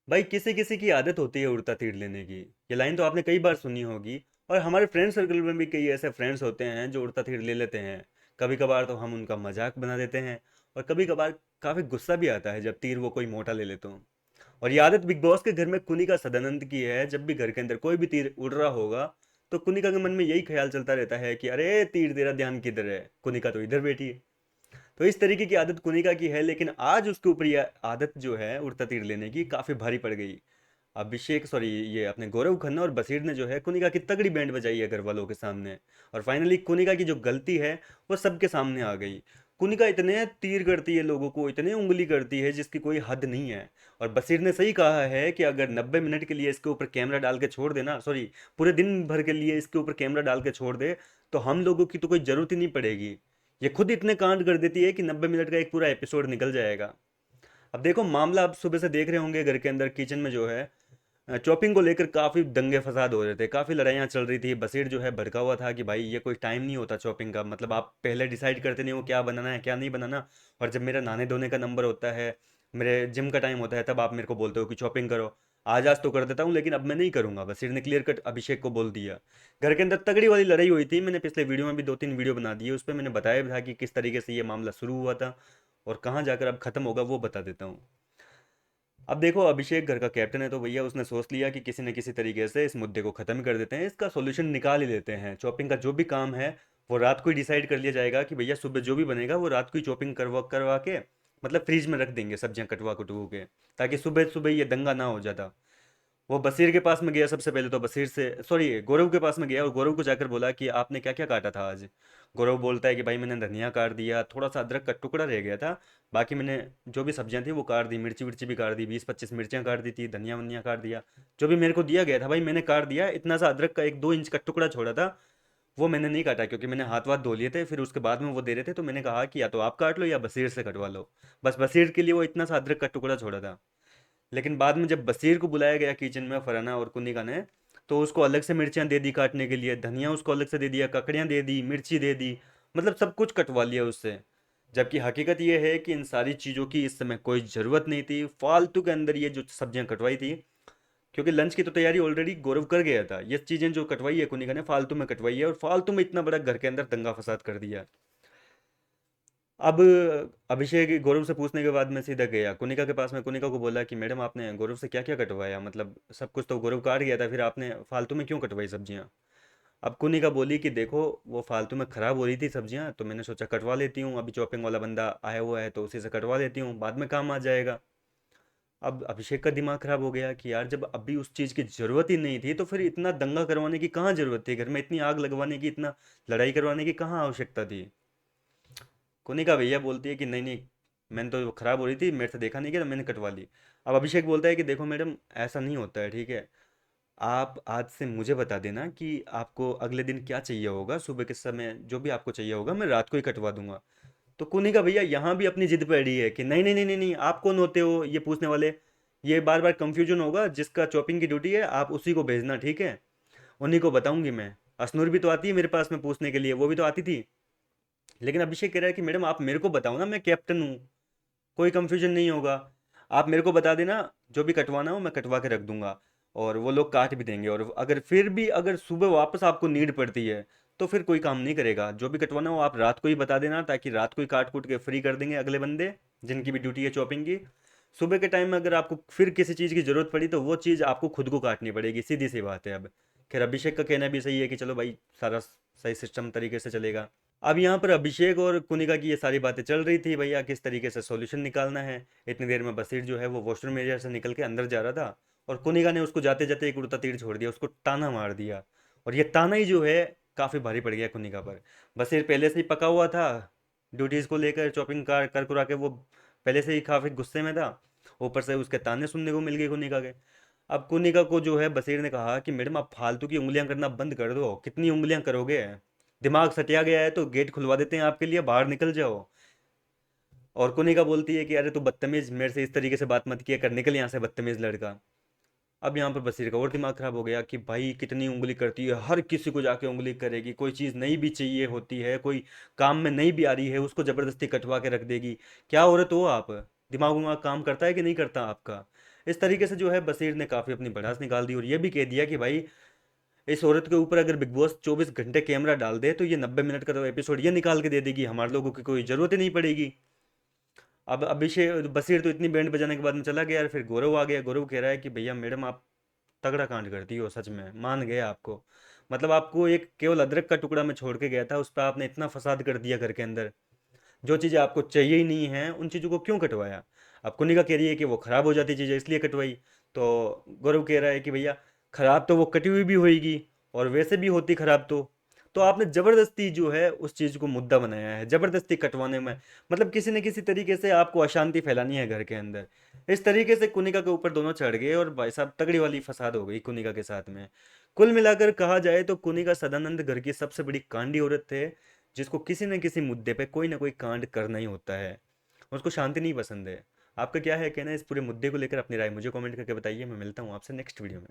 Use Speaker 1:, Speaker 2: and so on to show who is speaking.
Speaker 1: भाई किसी किसी की आदत होती है उड़ता तीर लेने की। ये लाइन तो आपने कई बार सुनी होगी। और हमारे फ्रेंड सर्कल में भी कई ऐसे फ्रेंड्स होते हैं जो उड़ता तीर ले लेते हैं। कभी कभार तो हम उनका मजाक बना देते हैं। और कभी कभार काफ़ी गुस्सा भी आता है जब तीर वो कोई मोटा ले ले तो। और ये आदत बिग बॉस के घर में कुनिका सदानंद की है। जब भी घर के अंदर कोई भी तीर उड़ रहा होगा तो कुनिका के मन में यही ख्याल चलता रहता है कि अरे तीर तेरा ध्यान किधर है, कुनिका तो इधर बैठी है। तो इस तरीके की आदत कुनिका की है, लेकिन आज उसके ऊपर ये आदत जो है उड़ता तीर लेने की काफ़ी भारी पड़ गई। अभिषेक सॉरी ये अपने गौरव खन्ना और बशीर ने जो है कुनिका की तगड़ी बैंड बजाई है घर वालों के सामने। और फाइनली कुनिका की जो गलती है वो सबके सामने आ गई। कुनिका इतने तीर करती है लोगों को, इतने उंगली करती है जिसकी कोई हद नहीं है। और बशीर ने सही कहा है कि अगर 90 मिनट के लिए इसके ऊपर कैमरा डाल के छोड़ देना, सॉरी पूरे दिन भर के लिए इसके ऊपर कैमरा डाल के छोड़ दे, तो हम लोगों की तो कोई ज़रूरत ही नहीं पड़ेगी। ये खुद इतने कांड कर देती है कि 90 मिनट का एक पूरा एपिसोड निकल जाएगा। अब देखो मामला, आप सुबह से देख रहे होंगे घर के अंदर किचन में जो है चॉपिंग को लेकर काफ़ी दंगे फसाद हो रहे थे, काफ़ी लड़ाइयाँ चल रही थी। बशीर जो है भड़का हुआ था कि भाई ये कोई टाइम नहीं होता चॉपिंग का, मतलब आप पहले डिसाइड करते नहीं हो क्या बनाना है क्या नहीं बनाना। और जब मेरा नहाने धोने का नंबर होता है, मेरे जिम का टाइम होता है, तब आप मेरे को बोलते हो कि चॉपिंग करो। आज आज तो कर देता हूँ लेकिन अब मैं नहीं करूँगा, बशीर ने क्लियर कट अभिषेक को बोल दिया। घर के अंदर तगड़ी वाली लड़ाई हुई थी। मैंने पिछले वीडियो में भी 2-3 वीडियो बना दी है, उस पर मैंने बताया भी था कि किस तरीके से ये मामला शुरू हुआ था और कहाँ जाकर अब खत्म होगा वो बता देता हूँ। अब देखो अभिषेक घर का कैप्टन है तो भैया उसने सोच लिया कि किसी न किसी तरीके से इस मुद्दे को ख़त्म कर देते हैं, इसका सॉल्यूशन निकाल ही लेते हैं। चॉपिंग का जो भी काम है वो रात को ही डिसाइड कर लिया जाएगा कि भैया सुबह जो भी बनेगा वो रात को ही चॉपिंग करवा करवा के, मतलब फ्रीज में रख देंगे सब्जियां कटवा कटवा के, ताकि सुबह सुबह ये दंगा ना हो जाता। वो बशीर के पास में गया सबसे पहले, तो बशीर से सॉरी गौरव के पास में गया और गौरव को जाकर बोला कि आपने क्या क्या काटा था आज। गौरव बोलता है कि भाई मैंने धनिया काट दिया, थोड़ा सा अदरक का टुकड़ा रह गया था, बाकी मैंने जो भी सब्जियां थी वो काट दी, मिर्ची विर्ची भी काट दी, 20-25 मिर्चियाँ काट दी थी, धनिया वनिया काट दिया। जो भी मेरे को दिया गया था भाई मैंने काट दिया। इतना सा अदरक का 1-2 इंच का टुकड़ा छोड़ा था, वो मैंने नहीं काटा क्योंकि मैंने हाथ वाथ धो लिए थे, फिर उसके बाद में वो दे रहे थे तो मैंने कहा कि या तो आप काट लो या बशीर से कटवा लो। बस बशीर के लिए वो इतना सा अदरक का टुकड़ा छोड़ा था। लेकिन बाद में जब बशीर को बुलाया गया किचन में फरहाना और कुनिका ने, तो उसको अलग से मिर्चियाँ दे दी काटने के लिए, धनिया उसको अलग से दे दिया, ककड़ियाँ दे दी, मिर्ची दे दी, मतलब सब कुछ कटवा लिया उससे। जबकि हकीकत ये है कि इन सारी चीज़ों की इस समय कोई ज़रूरत नहीं थी, फालतू के अंदर ये जो सब्जियां कटवाई थी। क्योंकि लंच की तो तैयारी ऑलरेडी गौरव कर गया था, ये चीज़ें जो कटवाई है कुनिका ने फालतू में कटवाई है और फालतू में इतना बड़ा घर के अंदर दंगा फसाद कर दिया। अब अभिषेक गौरव से पूछने के बाद मैं सीधा गया कुनिका के पास में, कुनिका को बोला कि मैडम आपने गौरव से क्या क्या कटवाया, मतलब सब कुछ तो गौरव काट गया था, फिर आपने फालतू में क्यों कटवाई सब्जियां। अब कुनिका बोली कि देखो वो फालतू में ख़राब हो रही थी सब्जियां तो मैंने सोचा कटवा लेती हूँ, अभी चॉपिंग वाला बंदा आया हुआ है तो उसी से कटवा लेती हूँ, बाद में काम आ जाएगा। अब अभिषेक का दिमाग खराब हो गया कि यार जब अभी उस चीज़ की ज़रूरत ही नहीं थी तो फिर इतना दंगा करवाने की कहाँ ज़रूरत थी, घर में इतनी आग लगवाने की, इतना लड़ाई करवाने की कहाँ आवश्यकता थी। कोनिका भैया बोलती है कि नहीं नहीं, मैंने तो ख़राब हो रही थी, मेरे से देखा नहीं गया तो मैंने कटवा ली। अब अभिषेक बोलता है कि देखो मैडम ऐसा नहीं होता है, ठीक है। आप आज से मुझे बता देना कि आपको अगले दिन क्या चाहिए होगा, सुबह के समय जो भी आपको चाहिए होगा मैं रात को ही कटवा दूंगा। तो कोनिका भैया यहाँ भी अपनी जिद पे अड़ी है कि नहीं नहीं नहीं नहीं नहीं, आप कौन होते हो ये पूछने वाले। ये बार बार कंफ्यूजन होगा, जिसका चॉपिंग की ड्यूटी है आप उसी को भेजना, ठीक है। उन्हीं को बताऊंगी मैं। असनूर भी तो आती है मेरे पास में पूछने के लिए, वो भी तो आती थी। लेकिन अभिषेक कह रहा है कि मैडम आप मेरे को बताओ ना, मैं कैप्टन हूँ, कोई कंफ्यूजन नहीं होगा। आप मेरे को बता देना, जो भी कटवाना हो मैं कटवा के रख दूंगा और वो लोग काट भी देंगे। और अगर फिर भी अगर सुबह वापस आपको नीड पड़ती है तो फिर कोई काम नहीं करेगा, जो भी कटवाना हो आप रात को ही बता देना, ताकि रात को ही काट कूट के फ्री कर देंगे अगले बंदे जिनकी भी ड्यूटी है चॉपिंग की। सुबह के टाइम में अगर आपको फिर किसी चीज़ की ज़रूरत पड़ी तो वो चीज़ आपको खुद को काटनी पड़ेगी, सीधी सी बात है। अब खैर अभिषेक का कहना भी सही है कि चलो भाई सारा सही सिस्टम तरीके से चलेगा। अब यहाँ पर अभिषेक और कुनिका की ये सारी बातें चल रही थी, भैया किस तरीके से सॉल्यूशन निकालना है। इतनी देर में बशीर जो है वो वॉशरूम एरिया से निकल के अंदर जा रहा था और कुनिका ने उसको जाते जाते एक उड़ता तीर छोड़ दिया, उसको ताना मार दिया। और ये ताना ही जो है काफ़ी भारी पड़ गया कुनिका पर। बशीर पहले से ही पका हुआ था ड्यूटीज़ को लेकर, चॉपिंग कर कर कुरा के वो पहले से ही काफ़ी गुस्से में था, ऊपर से उसके ताने सुनने को मिल गए कुनिका के। अब कुनिका को जो है बशीर ने कहा कि मैडम आप फालतू की उंगलियां करना बंद कर दो, कितनी उंगलियां करोगे, दिमाग सटिया गया है तो गेट खुलवा देते हैं आपके लिए, बाहर निकल जाओ। और कुनिका बोलती है कि अरे तू बदतमीज, मेरे से इस तरीके से बात मत किया कर, निकल यहाँ से बदतमीज लड़का। अब यहाँ पर बशीर का और दिमाग खराब हो गया कि भाई कितनी उंगली करती है, हर किसी को जाके उंगली करेगी, कोई चीज़ नहीं भी चाहिए होती है, कोई काम में नहीं भी आ रही है उसको ज़बरदस्ती कटवा के रख देगी। क्या औरत हो आप, दिमाग उमाग काम करता है कि नहीं करता आपका। इस तरीके से जो है बशीर ने काफ़ी अपनी भड़ास निकाल दी और ये भी कह दिया कि भाई इस औरत के ऊपर अगर बिग बॉस 24 घंटे कैमरा डाल दे तो ये 90 मिनट का तो एपिसोड ये निकाल के दे देगी, हमारे लोगों की कोई ज़रूरत ही नहीं पड़ेगी। अब अभिषेक बशीर तो इतनी बैंड बजाने के बाद में चला गया यार, फिर गौरव आ गया। गौरव कह रहा है कि भैया मैडम आप तगड़ा कांड करती हो, सच में मान गए आपको। मतलब आपको एक केवल अदरक का टुकड़ा मैं छोड़ के गया था, उस पर आपने इतना फसाद कर दिया घर के अंदर। जो चीज़ें आपको चाहिए ही नहीं है उन चीज़ों को क्यों कटवाया। अब कुनिका कह रही है कि वो ख़राब हो जाती चीज़ें इसलिए कटवाई। तो गौरव कह रहा है कि भैया ख़राब तो वो कटी हुई भी होएगी और वैसे भी होती ख़राब तो आपने ज़बरदस्ती जो है उस चीज़ को मुद्दा बनाया है, ज़बरदस्ती कटवाने में। मतलब किसी न किसी तरीके से आपको अशांति फैलानी है घर के अंदर। इस तरीके से कुनिका के ऊपर दोनों चढ़ गए और भाई साहब तगड़ी वाली फसाद हो गई कुनिका के साथ में। कुल मिलाकर कहा जाए तो कुनिका सदानंद घर की सबसे बड़ी कांडी औरत थे, जिसको किसी न किसी मुद्दे पे कोई ना कोई कांड करना ही होता है। उसको शांति नहीं पसंद है। आपका क्या है कहना है इस पूरे मुद्दे को लेकर? अपनी राय मुझे कमेंट करके बताइए। मैं मिलता हूँ आपसे नेक्स्ट वीडियो में।